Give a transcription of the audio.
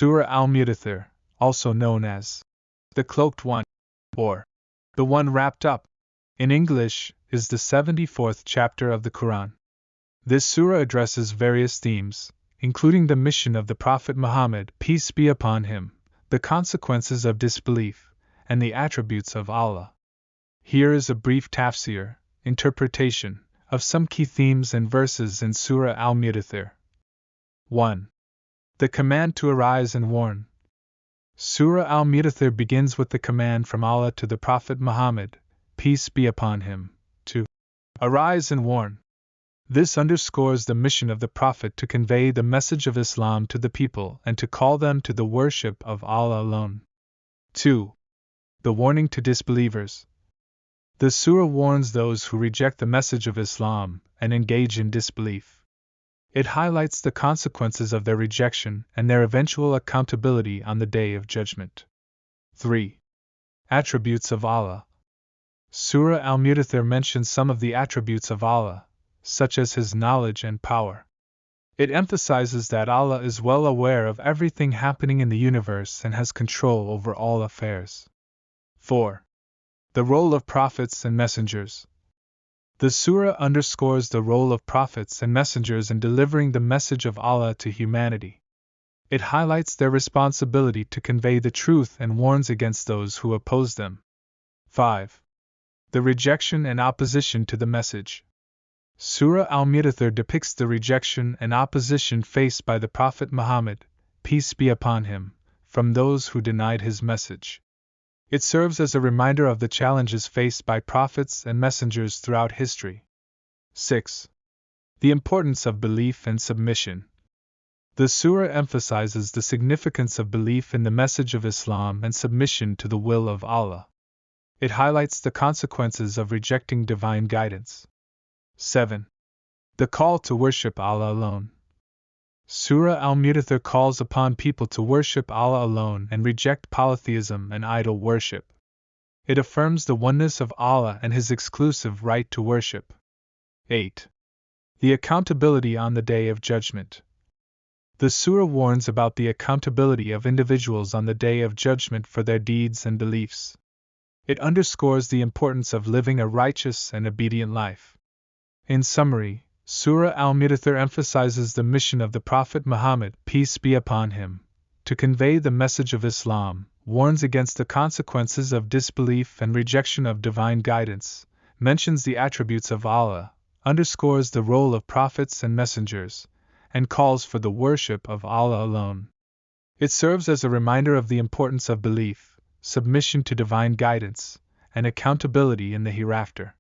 Surah Al-Mudathir, also known as the Cloaked One, or the One Wrapped Up, in English, is the 74th chapter of the Qur'an. This surah addresses various themes, including the mission of the Prophet Muhammad, peace be upon him, the consequences of disbelief, and the attributes of Allah. Here is a brief Tafseer, interpretation, of some key themes and verses in Surah Al-Mudathir. 1. The command to arise and warn. Surah Al-Mudathir begins with the command from Allah to the Prophet Muhammad, peace be upon him, to arise and warn. This underscores the mission of the Prophet to convey the message of Islam to the people and to call them to the worship of Allah alone. 2. The warning to disbelievers. The surah warns those who reject the message of Islam and engage in disbelief. It highlights the consequences of their rejection and their eventual accountability on the Day of Judgment. 3. Attributes of Allah. Surah Al-Mudathir mentions some of the attributes of Allah, such as His knowledge and power. It emphasizes that Allah is well aware of everything happening in the universe and has control over all affairs. 4. The role of prophets and messengers. The surah underscores the role of prophets and messengers in delivering the message of Allah to humanity. It highlights their responsibility to convey the truth and warns against those who oppose them. 5. The rejection and opposition to the message. Surah Al-Mudathir depicts the rejection and opposition faced by the Prophet Muhammad, peace be upon him, from those who denied his message. It serves as a reminder of the challenges faced by prophets and messengers throughout history. 6. The importance of belief and submission. The surah emphasizes the significance of belief in the message of Islam and submission to the will of Allah. It highlights the consequences of rejecting divine guidance. 7. The call to worship Allah alone. Surah Al-Mudathir calls upon people to worship Allah alone and reject polytheism and idol worship. It affirms the oneness of Allah and His exclusive right to worship. 8. The accountability on the Day of Judgment. The surah warns about the accountability of individuals on the Day of Judgment for their deeds and beliefs. It underscores the importance of living a righteous and obedient life. In summary, Surah Al-Mudathir emphasizes the mission of the Prophet Muhammad, peace be upon him, to convey the message of Islam, warns against the consequences of disbelief and rejection of divine guidance, mentions the attributes of Allah, underscores the role of prophets and messengers, and calls for the worship of Allah alone. It serves as a reminder of the importance of belief, submission to divine guidance, and accountability in the hereafter.